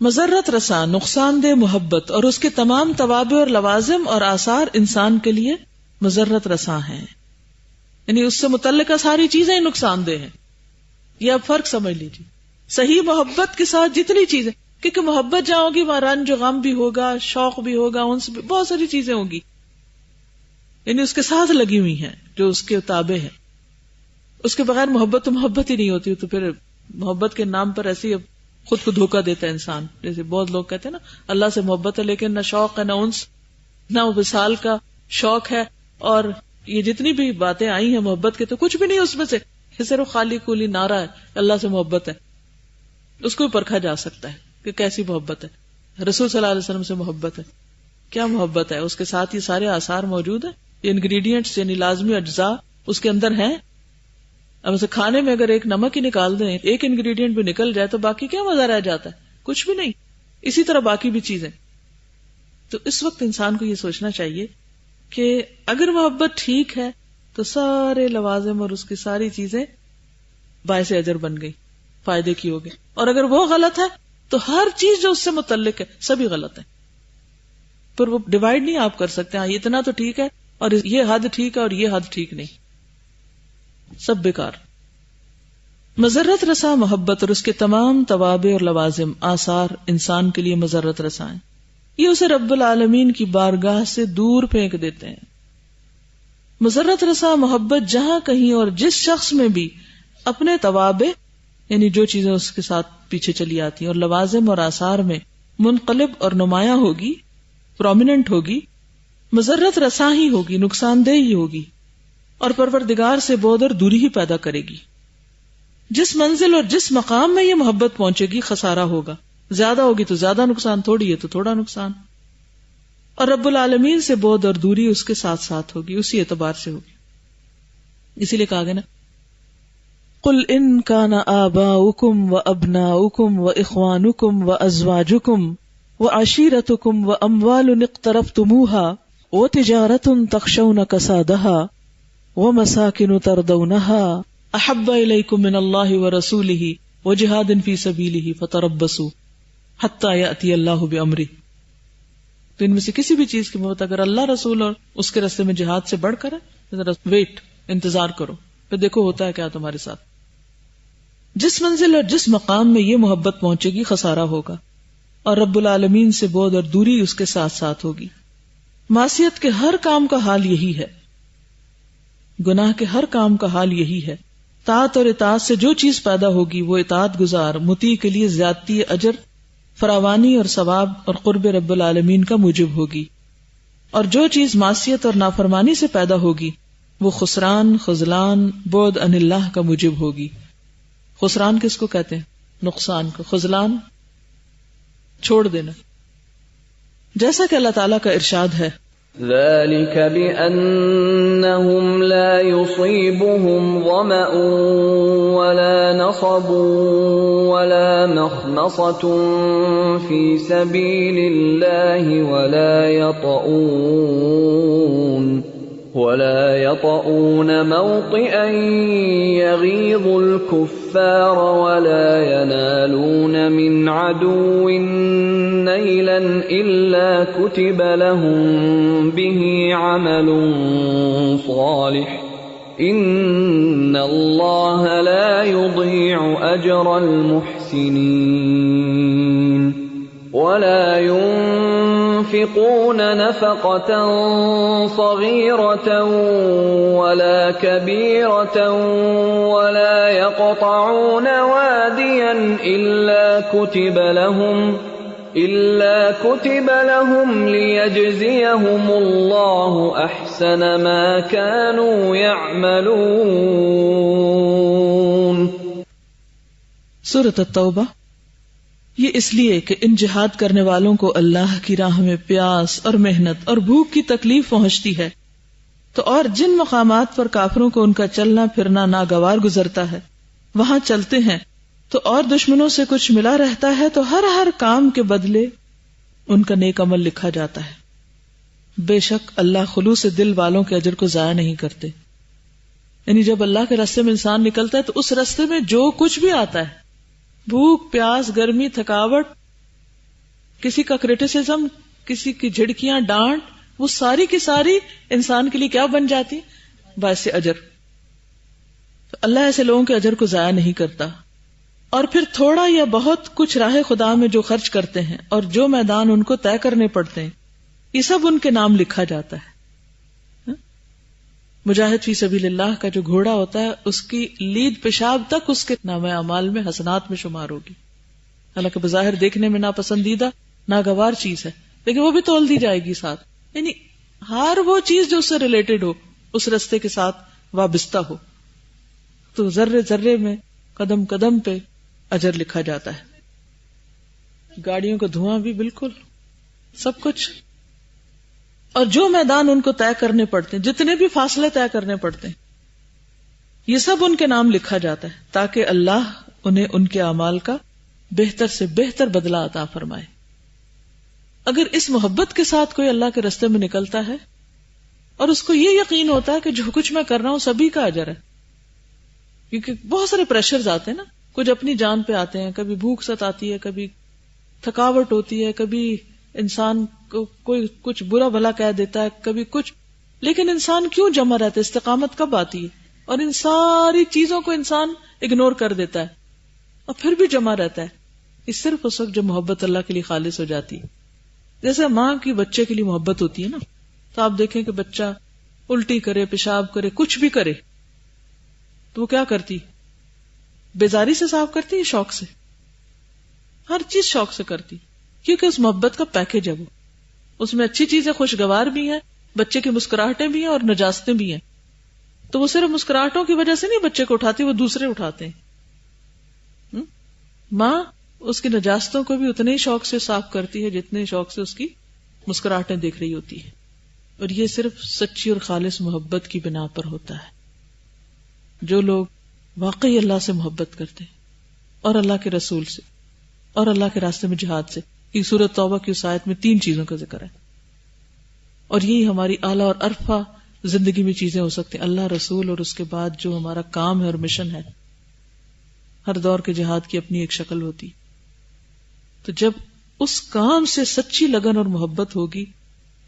مضرت رساں نقصان دہ محبت اور اس کے تمام توابع اور لوازم اور آثار انسان کے لیے مضرت رساں ہیں، یعنی اس سے متعلقہ ساری چیزیں نقصان دہ ہیں. یہ آپ فرق سمجھ لیجیے. صحیح محبت کے ساتھ جتنی چیزیں، کیونکہ محبت جہاں ہوگی وہاں رنج و غم بھی ہوگا، شوق بھی ہوگا، انس بھی، بہت ساری چیزیں ہوگی، یعنی اس کے ساتھ لگی ہوئی ہیں جو اس کے تابع ہے. اس کے بغیر محبت تو محبت ہی نہیں ہوتی. تو پھر محبت کے نام پر ایسی خود کو دھوکہ دیتا ہے انسان. جیسے بہت لوگ کہتے ہیں نا اللہ سے محبت ہے لیکن نہ شوق ہے، نہ انس، نہ وصال کا شوق ہے، اور یہ جتنی بھی باتیں آئی ہیں محبت کے تو کچھ بھی نہیں اس میں سے، یہ صرف خالی کولی نعرہ ہے اللہ سے محبت ہے. اس کو بھی پرکھا جا سکتا ہے کہ کیسی محبت ہے. رسول صلی اللہ علیہ وسلم سے محبت ہے، کیا محبت ہے؟ اس کے ساتھ یہ سارے آثار موجود ہیں، یہ انگریڈینٹس یعنی لازمی اجزاء اس کے اندر ہیں. اب اسے کھانے میں اگر ایک نمک ہی نکال دیں، ایک انگریڈینٹ بھی نکل جائے تو باقی کیا مزہ رہ جاتا ہے؟ کچھ بھی نہیں. اسی طرح باقی بھی چیزیں. تو اس وقت انسان کو یہ سوچنا چاہیے کہ اگر محبت ٹھیک ہے تو سارے لوازم اور اس کی ساری چیزیں باعث اجر بن گئی، فائدے کی ہو گئی. اور اگر وہ غلط ہے تو ہر چیز جو اس سے متعلق ہے سبھی غلط ہے. پھر وہ ڈیوائیڈ نہیں آپ کر سکتے، ہاں اتنا تو ٹھیک ہے اور یہ حد ٹھیک ہے اور یہ حد ٹھیک نہیں، سب بیکار. مضرت رساں محبت اور اس کے تمام توابع اور لوازم آثار انسان کے لیے مضرت رساں ہیں. یہ اسے رب العالمین کی بارگاہ سے دور پھینک دیتے ہیں. مضرت رساں محبت جہاں کہیں اور جس شخص میں بھی اپنے توابع یعنی جو چیزیں اس کے ساتھ پیچھے چلی آتی ہیں اور لوازم اور آثار میں منقلب اور نمایاں ہوگی، پرومیننٹ ہوگی، مضرت رساں ہی ہوگی، نقصان دہ ہی ہوگی، اور پروردگار سے بعد اور دوری ہی پیدا کرے گی. جس منزل اور جس مقام میں یہ محبت پہنچے گی خسارہ ہوگا، زیادہ ہوگی تو زیادہ نقصان، تھوڑی ہے تو تھوڑا نقصان. اور رب العالمین سے بعد اور دوری اس کے ساتھ ساتھ ہوگی، اسی اعتبار سے ہوگی. اسی لیے کہا گیا نا قل ان کان آباؤکم وابناؤکم واخوانکم وازواجکم وعشیرتکم واموال اقترفتموها وتجارۃ تخشون کسادها ومساکن ترضونها احب الیکم من اللہ ورسولہ وجہاد فی سبیلہ فتربصوا حتی یأتی اللہ بامرہ. تو ان میں سے کسی بھی چیز کی محبت اگر اللہ رسول اور اس کے راستے میں جہاد سے بڑھ کر ہے، ذرا ویٹ، انتظار کرو، پھر دیکھو ہوتا ہے کیا تمہارے ساتھ. جس منزل اور جس مقام میں یہ محبت پہنچے گی خسارہ ہوگا، اور رب العالمین سے بعد اور دوری اس کے ساتھ ساتھ ہوگی. معصیت کے ہر کام کا حال یہی ہے، گناہ کے ہر کام کا حال یہی ہے. طاعت اور اطاعت سے جو چیز پیدا ہوگی وہ اطاعت گزار مطیع کے لیے زیادتی اجر، فراوانی اور ثواب اور قرب رب العالمین کا موجب ہوگی. اور جو چیز معصیت اور نافرمانی سے پیدا ہوگی وہ خسران، خذلان، بعد عن اللہ کا موجب ہوگی. خسران کس کو کہتے ہیں؟ نقصان کو. خذلان چھوڑ دینا. جیسا کہ اللہ تعالیٰ کا ارشاد ہے ذلك بأنهم لا يصيبهم ظمأ ولا نصب ولا مخمصة في سبيل الله ولا يطؤون موطئا يغيظ الكفار ولا ينالون من عدو نيلا إلا كتب لهم به عمل صالح إن الله لا يضيع أجر المحسنين. ولا ينفقون نفقة صغيرة ولا كبيرة ولا يقطعون واديا إلا كتب لهم ليجزيهم الله أحسن ما كانوا يعملون. سورۃ التوبہ. یہ اس لیے کہ ان جہاد کرنے والوں کو اللہ کی راہ میں پیاس اور محنت اور بھوک کی تکلیف پہنچتی ہے تو اور جن مقامات پر کافروں کو ان کا چلنا پھرنا ناگوار گزرتا ہے وہاں چلتے ہیں تو اور دشمنوں سے کچھ ملا رہتا ہے تو ہر کام کے بدلے ان کا نیک عمل لکھا جاتا ہے. بے شک اللہ خلوص دل والوں کے اجر کو ضائع نہیں کرتے. یعنی جب اللہ کے راستے میں انسان نکلتا ہے تو اس راستے میں جو کچھ بھی آتا ہے، بھوک، پیاس، گرمی، تھکاوٹ، کسی کا کرٹیسزم، کسی کی جھڑکیاں، ڈانٹ، وہ ساری کی ساری انسان کے لیے کیا بن جاتی؟ باعث اجر. تو اللہ ایسے لوگوں کے اجر کو ضائع نہیں کرتا. اور پھر تھوڑا یا بہت کچھ راہ خدا میں جو خرچ کرتے ہیں اور جو میدان ان کو طے کرنے پڑتے ہیں، یہ سب ان کے نام لکھا جاتا ہے. مجاہد فی سبیل اللہ کا جو گھوڑا ہوتا ہے، اس کی لید پیشاب تک اس کے نامہ اعمال میں، حسنات میں شمار ہوگی. حالانکہ بظاہر دیکھنے میں ناپسندیدہ، ناگوار چیز ہے، لیکن وہ بھی تول دی جائے گی ساتھ. یعنی ہر وہ چیز جو اس سے ریلیٹڈ ہو، اس رستے کے ساتھ وابستہ ہو، تو ذرے ذرے میں، قدم قدم پہ اجر لکھا جاتا ہے. گاڑیوں کا دھواں بھی بالکل سب کچھ. اور جو میدان ان کو طے کرنے پڑتے ہیں، جتنے بھی فاصلے طے کرنے پڑتے ہیں، یہ سب ان کے نام لکھا جاتا ہے تاکہ اللہ انہیں ان کے اعمال کا بہتر سے بہتر بدلہ عطا فرمائے. اگر اس محبت کے ساتھ کوئی اللہ کے رستے میں نکلتا ہے اور اس کو یہ یقین ہوتا ہے کہ جو کچھ میں کر رہا ہوں سبھی کا اجر ہے، کیونکہ بہت سارے پریشرز آتے ہیں نا، کچھ اپنی جان پہ آتے ہیں، کبھی بھوک ستاتی ہے، کبھی تھکاوٹ ہوتی ہے، کبھی انسان کو کوئی کچھ برا بھلا کہہ دیتا ہے، کبھی کچھ. لیکن انسان کیوں جمع رہتا ہے؟ استقامت کب آتی ہے؟ اور ان ساری چیزوں کو انسان اگنور کر دیتا ہے اور پھر بھی جمع رہتا ہے. یہ صرف اس وقت جب محبت اللہ کے لیے خالص ہو جاتی ہے. جیسے ماں کی بچے کے لیے محبت ہوتی ہے نا، تو آپ دیکھیں کہ بچہ الٹی کرے، پیشاب کرے، کچھ بھی کرے تو وہ کیا کرتی؟ بیزاری سے صاف کرتی ہے، شوق سے، ہر چیز شوق سے کرتی، کیونکہ اس محبت کا پیکج ہے. وہ اس میں اچھی چیزیں خوشگوار بھی ہیں، بچے کی مسکراہٹیں بھی ہیں اور نجاستیں بھی ہیں. تو وہ صرف مسکراہٹوں کی وجہ سے نہیں بچے کو اٹھاتی، وہ دوسرے اٹھاتے ہیں. ماں اس کی نجاستوں کو بھی اتنے ہی شوق سے صاف کرتی ہے جتنے شوق سے اس کی مسکراہٹیں دیکھ رہی ہوتی ہے. اور یہ صرف سچی اور خالص محبت کی بنا پر ہوتا ہے. جو لوگ واقعی اللہ سے محبت کرتے ہیں اور اللہ کے رسول سے اور اللہ کے راستے میں جہاد سے. یہ سورۃ توبہ کی اس آیت میں 3 چیزوں کا ذکر ہے، اور یہی ہماری اعلیٰ اور عرفہ زندگی میں چیزیں ہو سکتی ہیں، اللہ، رسول، اور اس کے بعد جو ہمارا کام ہے اور مشن ہے. ہر دور کے جہاد کی اپنی ایک شکل ہوتی. تو جب اس کام سے سچی لگن اور محبت ہوگی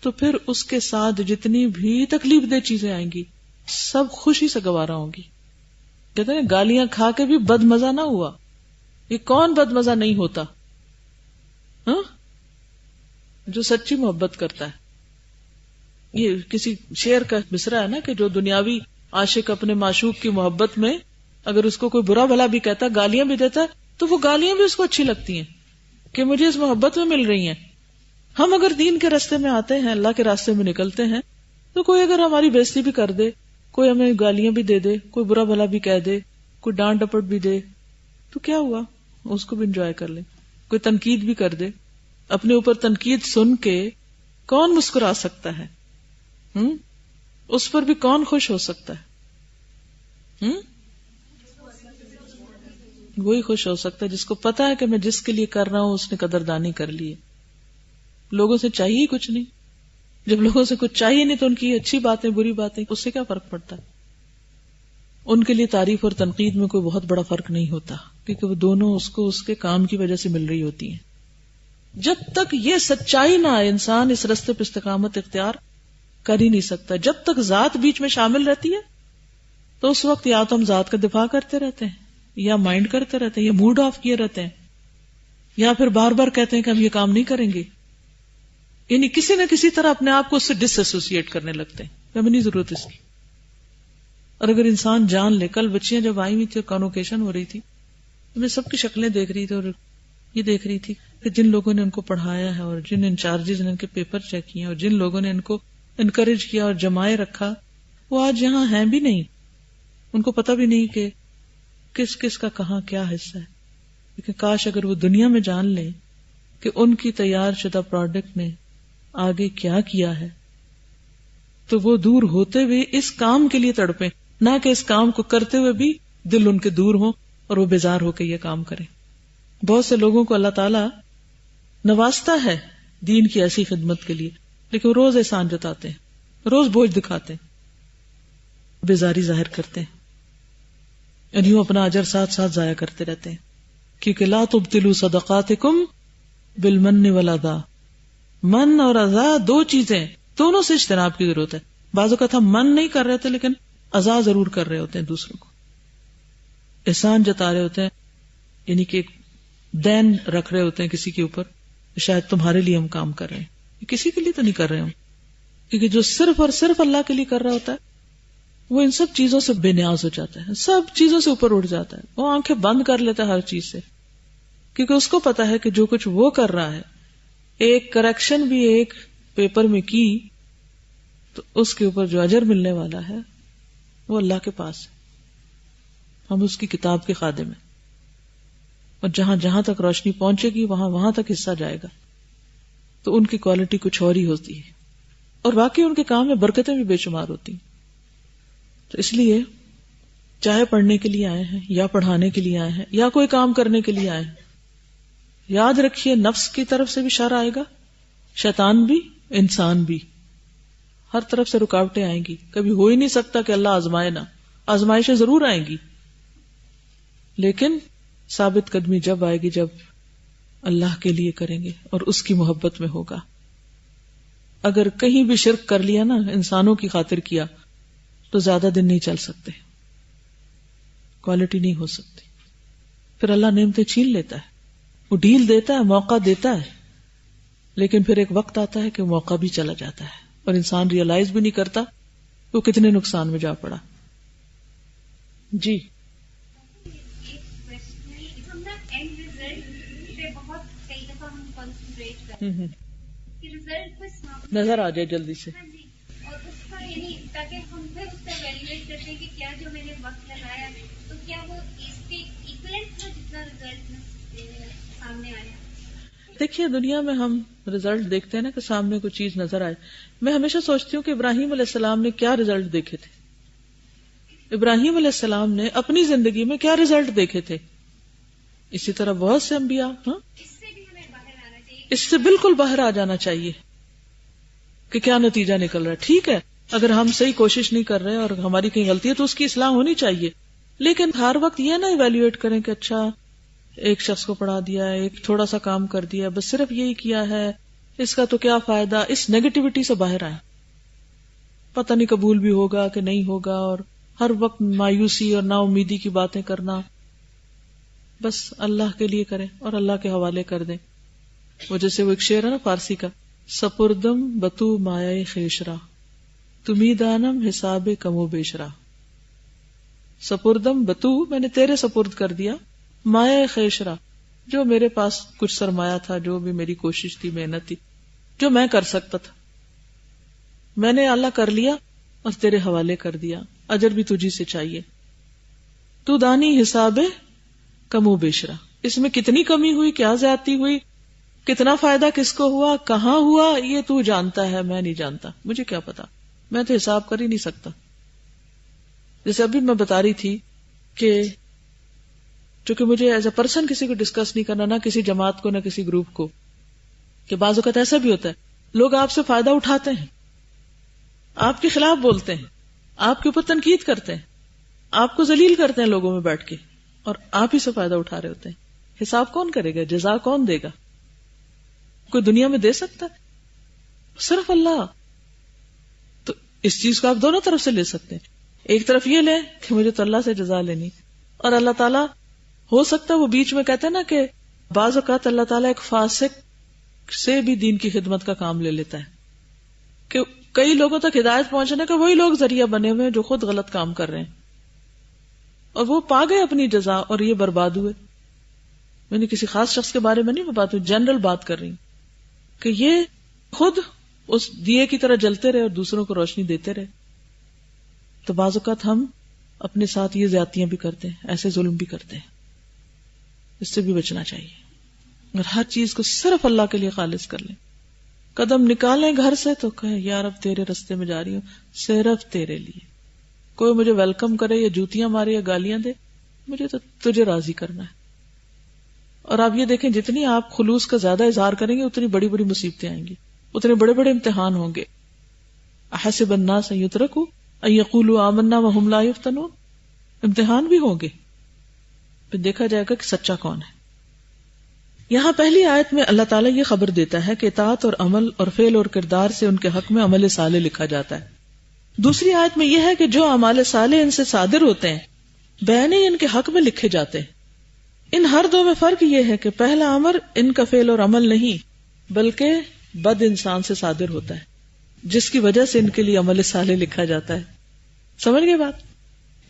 تو پھر اس کے ساتھ جتنی بھی تکلیف دہ چیزیں آئیں گی سب خوشی سے گوارا ہوں گی. کہتے ہیں گالیاں کھا کے بھی بد مزہ نہ ہوا. یہ کون بد مزہ نہیں ہوتا؟ ہاں، جو سچی محبت کرتا ہے. یہ کسی شعر کا مصرع ہے نا کہ جو دنیاوی عاشق اپنے معشوق کی محبت میں اگر اس کو کوئی برا بھلا بھی کہتا ہے، گالیاں بھی دیتا ہے، تو وہ گالیاں بھی اس کو اچھی لگتی ہیں کہ مجھے اس محبت میں مل رہی ہیں. ہم اگر دین کے راستے میں آتے ہیں، اللہ کے راستے میں نکلتے ہیں، تو کوئی اگر ہماری بےزتی بھی کر دے، کوئی ہمیں گالیاں بھی دے دے، کوئی برا بھلا بھی کہہ دے، کوئی ڈانٹ ڈپٹ بھی دے، تو کیا ہوا؟ اس کو بھی انجوائے کر لیں. کوئی تنقید بھی کر دے، اپنے اوپر تنقید سن کے کون مسکرا سکتا ہے؟ اس پر بھی کون خوش ہو سکتا ہے؟ وہی خوش ہو سکتا ہے جس کو پتا ہے کہ میں جس کے لیے کر رہا ہوں اس نے قدردانی کر لی ہے. لوگوں سے چاہیے کچھ نہیں. جب لوگوں سے کچھ چاہیے نہیں تو ان کی اچھی باتیں بری باتیں اس سے کیا فرق پڑتا ہے؟ ان کے لیے تعریف اور تنقید میں کوئی بہت بڑا فرق نہیں ہوتا، کیونکہ وہ دونوں اس کو اس کے کام کی وجہ سے مل رہی ہوتی ہیں. جب تک یہ سچائی نہ آئے انسان اس راستے پہ استقامت اختیار کر ہی نہیں سکتا. جب تک ذات بیچ میں شامل رہتی ہے تو اس وقت یا تو ہم ذات کا دفاع کرتے رہتے ہیں، یا مائنڈ کرتے رہتے ہیں، یا موڈ آف کیے رہتے ہیں، یا پھر بار بار کہتے ہیں کہ ہم یہ کام نہیں کریں گے. یعنی کسی نہ کسی طرح اپنے آپ کو اس سے ڈس ایسوسیٹ کرنے لگتے ہیں، ہمیں نہیں ضرورت اس کی. اور اگر انسان جان لے، کل بچیاں جب آئی ہوئی تھی اور کانوکیشن ہو رہی تھی، میں سب کی شکلیں دیکھ رہی تھی اور یہ دیکھ رہی تھی کہ جن لوگوں نے ان کو پڑھایا ہے اور جن انچارجز نے ان کے پیپر چیک کیے اور جن لوگوں نے ان کو انکریج کیا اور جمائے رکھا، وہ آج یہاں ہیں بھی نہیں. ان کو پتہ بھی نہیں کہ کس کس کا کہاں کیا حصہ ہے. لیکن کاش اگر وہ دنیا میں جان لیں کہ ان کی تیار شدہ پروڈکٹ نے آگے کیا کیا ہے، تو وہ دور ہوتے ہوئے اس کام کے لیے تڑپیں، نہ کہ اس کام کو کرتے ہوئے بھی دل ان کے دور ہوں اور وہ بیزار ہو کے یہ کام کریں. بہت سے لوگوں کو اللہ تعالیٰ نوازتا ہے دین کی ایسی خدمت کے لیے، لیکن وہ روز احسان جتاتے ہیں، روز بوجھ دکھاتے ہیں، بیزاری ظاہر کرتے ہیں، اور یوں اپنا اجر ساتھ ساتھ ضائع کرتے رہتے ہیں. کیونکہ لا تبطلوا صدقاتکم بالمن والاذى. من اور اذا دو چیزیں، دونوں سے اجتناب کی ضرورت ہے. بعض اوقات ہم من نہیں کر رہے تھے لیکن اذا ضرور کر رہے ہوتے ہیں دوسروں کو، احسان جتا رہے ہوتے ہیں، یعنی کہ ایک دین رکھ رہے ہوتے ہیں کسی کے اوپر، شاید تمہارے لیے ہم کام کر رہے ہیں، کسی کے لیے تو نہیں کر رہے ہم، کیونکہ جو صرف اور صرف اللہ کے لیے کر رہا ہوتا ہے وہ ان سب چیزوں سے بے نیاز ہو جاتا ہے، سب چیزوں سے اوپر اٹھ جاتا ہے، وہ آنکھیں بند کر لیتا ہے ہر چیز سے، کیونکہ اس کو پتا ہے کہ جو کچھ وہ کر رہا ہے، ایک کریکشن بھی ایک پیپر میں کی تو اس کے اوپر جو اجر ملنے والا ہے وہ اللہ کے پاس ہے. ہم اس کی کتاب کے خادم ہیں، اور جہاں جہاں تک روشنی پہنچے گی وہاں وہاں تک حصہ جائے گا. تو ان کی کوالٹی کچھ اور ہی ہوتی ہے، اور واقعی ان کے کام میں برکتیں بھی بے شمار ہوتی ہیں. تو اس لیے چاہے پڑھنے کے لیے آئے ہیں یا پڑھانے کے لیے آئے ہیں یا کوئی کام کرنے کے لیے آئے ہیں، یاد رکھیے نفس کی طرف سے بھی شر آئے گا، شیطان بھی، انسان بھی، ہر طرف سے رکاوٹیں آئیں گی. کبھی ہو ہی نہیں سکتا کہ اللہ آزمائے نہ، آزمائشیں ضرور آئیں گی، لیکن ثابت قدمی جب آئے گی جب اللہ کے لیے کریں گے اور اس کی محبت میں ہوگا. اگر کہیں بھی شرک کر لیا نا، انسانوں کی خاطر کیا، تو زیادہ دن نہیں چل سکتے، کوالٹی نہیں ہو سکتی. پھر اللہ نعمتیں چھین لیتا ہے، وہ ڈیل دیتا ہے، موقع دیتا ہے، لیکن پھر ایک وقت آتا ہے کہ موقع بھی چلا جاتا ہے اور انسان ریئلائز بھی نہیں کرتا وہ کتنے نقصان میں جا پڑا. جی نظر آ جائے جلدی سے، اور اس کا یعنی تاکہ ہم پھر اس کا ایویلویٹ کرتے ہیں کہ کیا جو میں نے وقت لگایا تو کیا وہ اس کے ایکویلنٹ تھا جتنا رزلٹ سامنے آیا. دیکھیے دنیا میں ہم رزلٹ دیکھتے ہیں نا کہ سامنے کوئی چیز نظر آئے. میں ہمیشہ سوچتی ہوں کہ ابراہیم علیہ السلام نے کیا رزلٹ دیکھے تھے، ابراہیم علیہ السلام نے اپنی زندگی میں کیا رزلٹ دیکھے تھے. اسی طرح بہت سے انبیاء، اس سے بالکل باہر آ جانا چاہیے کہ کیا نتیجہ نکل رہا ہے. ٹھیک ہے اگر ہم صحیح کوشش نہیں کر رہے اور ہماری کہیں غلطی ہے تو اس کی اصلاح ہونی چاہیے، لیکن ہر وقت یہ نہ ایویلویٹ کریں کہ اچھا ایک شخص کو پڑھا دیا ہے، ایک تھوڑا سا کام کر دیا، بس صرف یہی کیا ہے، اس کا تو کیا فائدہ. اس نیگیٹیوٹی سے باہر آئیں. پتہ نہیں قبول بھی ہوگا کہ نہیں ہوگا، اور ہر وقت مایوسی اور نا امیدی کی باتیں کرنا. بس اللہ کے لیے کریں اور اللہ کے حوالے کر دیں. وہ جیسے وہ ایک شعر ہے نا فارسی کا، سپردم بتو مایہ خیشرا تمی دانم حساب کم و بیشرا. سپردم بتو، میں نے تیرے سپرد کر دیا، مایہ خیشرا، جو میرے پاس کچھ سرمایہ تھا، جو بھی میری کوشش تھی، محنت تھی، جو میں کر سکتا تھا، میں نے اللہ کر لیا اور تیرے حوالے کر دیا. اجر بھی تجھی سے چاہیے. تو دانی حساب کم و بیشرا، اس میں کتنی کمی ہوئی، کیا زیادتی ہوئی، کتنا فائدہ کس کو ہوا، کہاں ہوا، یہ تو جانتا ہے، میں نہیں جانتا، مجھے کیا پتا، میں تو حساب کر ہی نہیں سکتا. جیسے ابھی میں بتا رہی تھی کہ چونکہ مجھے ایز اے پرسن کسی کو ڈسکس نہیں کرنا، نہ کسی جماعت کو، نہ کسی گروپ کو، کہ بعض اوقات ایسا بھی ہوتا ہے لوگ آپ سے فائدہ اٹھاتے ہیں، آپ کے خلاف بولتے ہیں، آپ کے اوپر تنقید کرتے ہیں، آپ کو ذلیل کرتے ہیں لوگوں میں بیٹھ کے، اور آپ ہی سے فائدہ اٹھا رہے ہوتے ہیں. حساب کون کرے گا، جزا کون دے گا؟ کوئی دنیا میں دے سکتا ہے؟ صرف اللہ. تو اس چیز کو آپ دونوں طرف سے لے سکتے ہیں. ایک طرف یہ لیں کہ مجھے تو اللہ سے جزا لینی، اور اللہ تعالیٰ ہو سکتا ہے وہ بیچ میں کہتے ہیں نا کہ بعض اوقات اللہ تعالیٰ ایک فاسق سے بھی دین کی خدمت کا کام لے لیتا ہے، کہ کئی لوگوں تک ہدایت پہنچنے کا وہی لوگ ذریعہ بنے ہوئے ہیں جو خود غلط کام کر رہے ہیں، اور وہ پا گئے اپنی جزا اور یہ برباد ہوئے. میں نے کسی خاص شخص کے بارے میں نہیں بات ہوئی، جنرل بات کر رہی ہوں کہ یہ خود اس دیے کی طرح جلتے رہے اور دوسروں کو روشنی دیتے رہے. تو بعض اوقات ہم اپنے ساتھ یہ زیادتیاں بھی کرتے ہیں، ایسے ظلم بھی کرتے ہیں. اس سے بھی بچنا چاہیے، اور ہر چیز کو صرف اللہ کے لیے خالص کر لیں. قدم نکالیں گھر سے تو کہیں یار اب تیرے رستے میں جا رہی ہوں، صرف تیرے لیے. کوئی مجھے ویلکم کرے یا جوتیاں مارے یا گالیاں دے، مجھے تو تجھے راضی کرنا ہے. اور آپ یہ دیکھیں جتنی آپ خلوص کا زیادہ اظہار کریں گے اتنی بڑی بڑی مصیبتیں آئیں گی، اتنے بڑے بڑے امتحان ہوں گے. احسب الناس ان یترکوا ان یقولوا آمنا وهم لا یفتنون، امتحان بھی ہوں گے، پھر دیکھا جائے گا کہ سچا کون ہے. یہاں پہلی آیت میں اللہ تعالیٰ یہ خبر دیتا ہے کہ اطاعت اور عمل اور فعل اور کردار سے ان کے حق میں عمل صالح لکھا جاتا ہے. دوسری آیت میں یہ ہے کہ جو اعمال صالح ان سے صادر ہوتے ہیں بعینی ان کے حق میں لکھے جاتے ہیں. ان ہر دو میں فرق یہ ہے کہ پہلا امر ان کا فعل اور عمل نہیں بلکہ بد انسان سے صادر ہوتا ہے جس کی وجہ سے ان کے لیے عمل صالح لکھا جاتا ہے. سمجھ گئے بات؟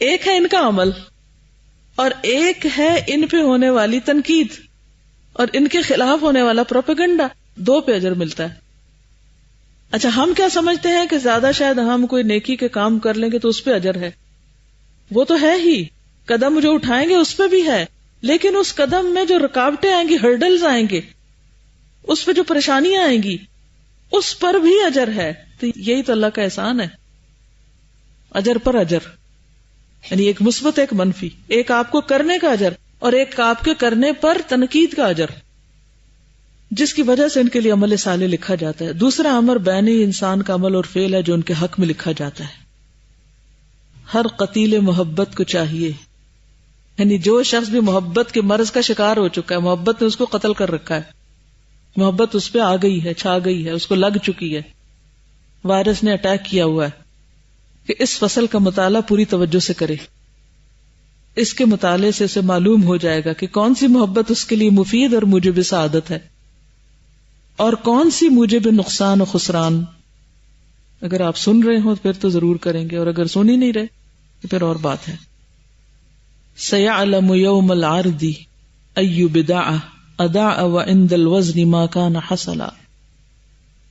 ایک ہے ان کا عمل اور ایک ہے ان پہ ہونے والی تنقید اور ان کے خلاف ہونے والا پروپیگنڈا. دو پہ اجر ملتا ہے. اچھا ہم کیا سمجھتے ہیں کہ زیادہ شاید ہم کوئی نیکی کے کام کر لیں گے تو اس پہ اجر ہے. وہ تو ہے ہی، قدم جو اٹھائیں گے اس پہ بھی ہے، لیکن اس قدم میں جو رکاوٹیں آئیں گی، ہرڈلز آئیں گے، اس پہ جو پریشانیاں آئیں گی اس پر بھی اجر ہے. تو یہی تو اللہ کا احسان ہے، اجر پر اجر، یعنی ایک مثبت ایک منفی، ایک آپ کو کرنے کا اجر اور ایک آپ کے کرنے پر تنقید کا اجر، جس کی وجہ سے ان کے لیے عمل صالح لکھا جاتا ہے. دوسرا امر بینی انسان کا عمل اور فعل ہے جو ان کے حق میں لکھا جاتا ہے. ہر قتیل محبت کو چاہیے، یعنی جو شخص بھی محبت کے مرض کا شکار ہو چکا ہے، محبت نے اس کو قتل کر رکھا ہے، محبت اس پہ آ گئی ہے، چھا گئی ہے، اس کو لگ چکی ہے، وائرس نے اٹیک کیا ہوا ہے، کہ اس فصل کا مطالعہ پوری توجہ سے کرے. اس کے مطالعے سے اسے معلوم ہو جائے گا کہ کون سی محبت اس کے لیے مفید اور موجب سعادت ہے اور کون سی موجب نقصان و خسران. اگر آپ سن رہے ہو پھر تو ضرور کریں گے، اور اگر سن ہی نہیں رہے تو پھر اور بات ہے. سَيَعْلَمُ يَوْمَ الْعَرْضِ أَيُّ بِدَعَ أَدَعَ وَعِنْدَ الْوَزْنِ مَا كَانَ حَصَلًا.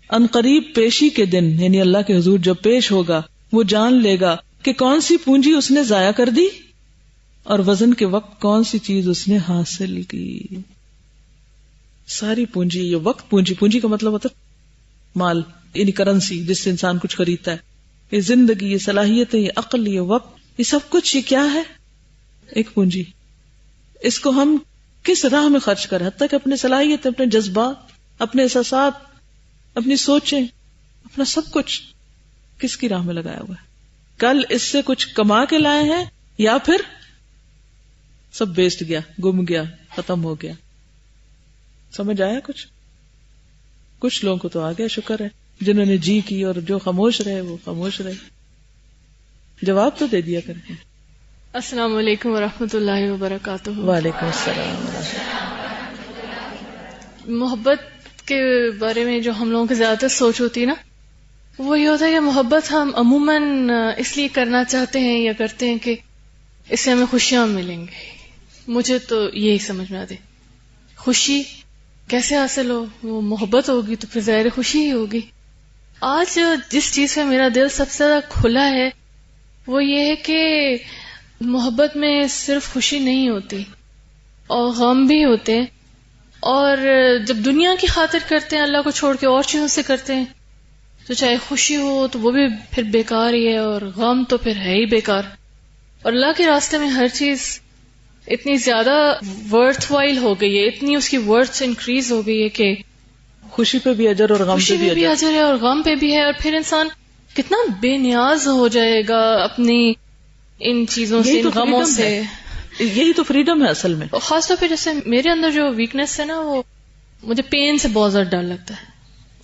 ان قریب پیشی کے دن، یعنی اللہ کے حضور جب پیش ہوگا، وہ جان لے گا کہ کون سی پونجی اس نے ضائع کر دی اور وزن کے وقت کون سی چیز اس نے حاصل کی. ساری پونجی، یہ وقت پونجی، پونجی کا مطلب ہوتا ہے مال، یعنی کرنسی جس سے انسان کچھ خریدتا ہے. یہ زندگی، یہ صلاحیتیں، یہ عقل، یہ وقت، یہ سب کچھ، یہ کیا ہے؟ ایک پونجی. اس کو ہم کس راہ میں خرچ کریں، حتیٰ کہ اپنے صلاحیتیں، اپنے جذبات، اپنے احساسات، اپنی سوچیں، اپنا سب کچھ کس کی راہ میں لگایا ہوا ہے. کل اس سے کچھ کما کے لائے ہیں یا پھر سب بیسٹ گیا، گم گیا، ختم ہو گیا. سمجھ آیا؟ کچھ لوگوں کو تو آ گیا، شکر ہے، جنہوں نے جی کی، اور جو خاموش رہے وہ خاموش رہے. جواب تو دے دیا کریں. السلام علیکم ورحمۃ اللہ وبرکاتہ. وعلیکم السلام. محبت کے بارے میں جو ہم لوگوں کی زیادہ تر سوچ ہوتی ہے نا، وہ یہ ہوتا ہے کہ محبت ہم عموماً اس لیے کرنا چاہتے ہیں یا کرتے ہیں کہ اس سے ہمیں خوشیاں ملیں گے. مجھے تو یہی سمجھ میں آتی. خوشی کیسے حاصل ہو؟ وہ محبت ہوگی تو پھر ظاہر خوشی ہی ہوگی. آج جس چیز پہ میرا دل سب سے زیادہ کھلا ہے وہ یہ ہے کہ محبت میں صرف خوشی نہیں ہوتی اور غم بھی ہوتے ہیں، اور جب دنیا کی خاطر کرتے ہیں اللہ کو چھوڑ کے اور چیزوں سے کرتے ہیں تو چاہے خوشی ہو تو وہ بھی پھر بیکار ہی ہے، اور غم تو پھر ہے ہی بیکار. اور اللہ کے راستے میں ہر چیز اتنی زیادہ ورتھ وائل ہو گئی ہے، اتنی اس کی ورتھ انکریز ہو گئی ہے کہ خوشی پہ بھی اجر اور غم خوشی پہ بھی اجر ہے اور غم پہ بھی ہے. اور پھر انسان کتنا بے نیاز ہو جائے گا اپنی ان چیزوں سے، ان غموں سے. یہی تو فریڈم ہے اصل میں. خاص طور پہ جیسے میرے اندر جو ویکنیس ہے نا، وہ مجھے پین سے بہت زیادہ ڈر لگتا ہے،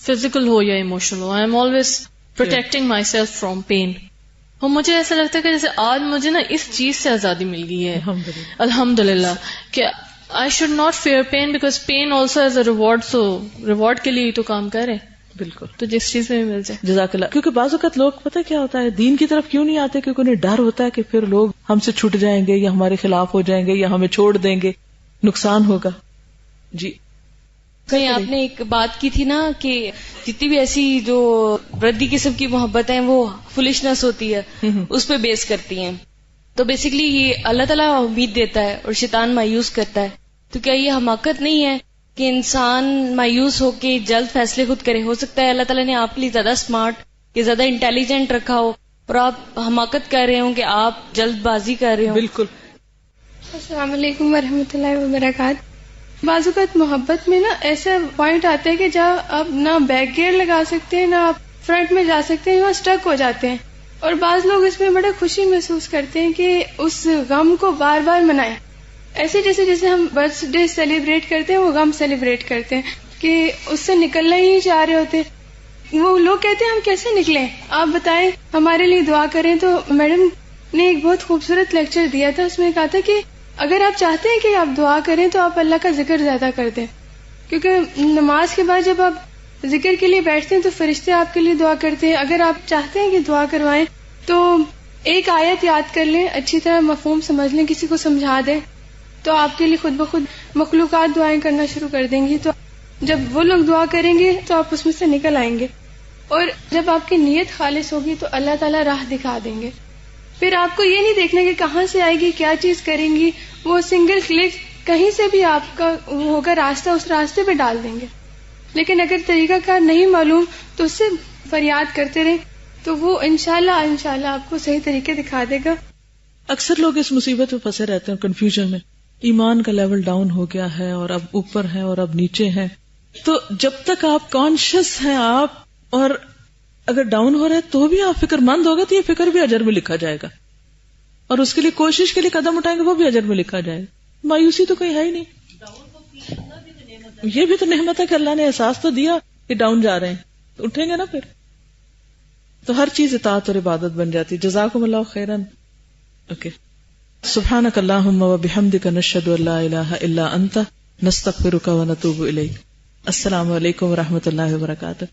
فزیکل ہو یا ایموشنل ہو. I am always protecting myself from pain. اور مجھے ایسا لگتا ہے کہ جیسے آج مجھے نا اس چیز سے آزادی مل گئی ہے الحمدللہ، کہ I should not fear pain because pain also is a reward. So reward کے لیے ہی تو کام کرے. بالکل. تو جس چیز میں بھی مل جائے. جزاک اللہ. کیونکہ بعض اوقات لوگ پتہ کیا ہوتا ہے، دین کی طرف کیوں نہیں آتے؟ کیونکہ انہیں ڈر ہوتا ہے کہ پھر لوگ ہم سے چھٹ جائیں گے یا ہمارے خلاف ہو جائیں گے یا ہمیں چھوڑ دیں گے، نقصان ہوگا. جی کہیں آپ نے ایک بات کی تھی نا کہ جتنی بھی ایسی جو ردی قسم کی محبت ہیں وہ فولشنس ہوتی ہے، اس پہ بیس کرتی ہیں. تو بیسیکلی یہ اللہ تعالیٰ امید دیتا ہے اور شیطان مایوس کرتا ہے. تو کیا یہ حماقت نہیں ہے کہ انسان مایوس ہو کے جلد فیصلے خود کرے؟ ہو سکتا ہے اللہ تعالیٰ نے آپ کے لیے زیادہ اسمارٹ کہ زیادہ انٹیلیجنٹ رکھا ہو اور آپ حماقت کر رہے ہوں کہ آپ جلد بازی کر رہے ہوں. بالکل. السلام علیکم ورحمۃ اللہ وبرکاتہ. بعض اوقات محبت میں نا ایسا پوائنٹ آتا ہے کہ جہاں آپ نہ بیک گیئر لگا سکتے ہیں نہ آپ فرنٹ میں جا سکتے ہیں، وہاں اسٹک ہو جاتے ہیں. اور بعض لوگ اس میں بڑے خوشی محسوس کرتے ہیں کہ اس غم کو بار بار منائیں. ایسے جیسے جیسے ہم برتھ ڈے سیلیبریٹ کرتے ہیں وہ غم سیلیبریٹ کرتے ہیں کہ اس سے نکلنا ہی نہیں چاہ رہے ہوتے. وہ لوگ کہتے ہیں ہم کیسے نکلیں, آپ بتائیں, ہمارے لیے دعا کریں. تو میڈم نے ایک بہت خوبصورت لیکچر دیا تھا, اس میں کہا تھا کہ اگر آپ چاہتے ہیں کہ آپ دعا کریں تو آپ اللہ کا ذکر زیادہ کر دیں, کیونکہ نماز کے بعد جب آپ ذکر کے لیے بیٹھتے ہیں تو فرشتے آپ کے لیے دعا کرتے ہیں. اگر آپ چاہتے ہیں کہ دعا کروائیں تو ایک آیت یاد کر لیں, اچھی طرح مفہوم سمجھ لیں, کسی کو سمجھا دیں, تو آپ کے لیے خود بخود مخلوقات دعائیں کرنا شروع کر دیں گی. تو جب وہ لوگ دعا کریں گے تو آپ اس میں سے نکل آئیں گے, اور جب آپ کی نیت خالص ہوگی تو اللہ تعالیٰ راہ دکھا دیں گے. پھر آپ کو یہ نہیں دیکھنا کہ کہاں سے آئے گی, کیا چیز کریں گی, وہ سنگل کلک کہیں سے بھی آپ کا ہوگا راستہ, اس راستے پہ ڈال دیں گے. لیکن اگر طریقہ کار نہیں معلوم تو اس سے فریاد کرتے رہیں تو وہ انشاءاللہ آپ کو صحیح طریقے دکھا دے گا. اکثر لوگ اس مصیبت میں پھنسے رہتے ہیں, کنفیوژن میں, ایمان کا لیول ڈاؤن ہو گیا ہے اور اب اوپر ہے اور اب نیچے ہے. تو جب تک آپ کانشیس ہیں آپ, اور اگر ڈاؤن ہو رہے ہیں تو بھی آپ فکر مند ہوگا تو یہ فکر بھی اجر میں لکھا جائے گا, اور اس کے لیے کوشش کے لیے قدم اٹھائیں گے وہ بھی اجر میں لکھا جائے گا. مایوسی تو کوئی ہے ہی نہیں. یہ بھی تو نعمت ہے کہ اللہ نے احساس تو دیا کہ ڈاؤن جا رہے ہیں, تو اٹھیں گے نا پھر. تو ہر چیز اطاعت اور عبادت بن جاتی. جزاکم اللہ خیرن. اوکے, سبحانک اللہم و بحمدک نشہد ان لا الہ الا انت نستغفرک و نتوب الیک. السلام علیکم و رحمۃ اللہ وبرکاتہ.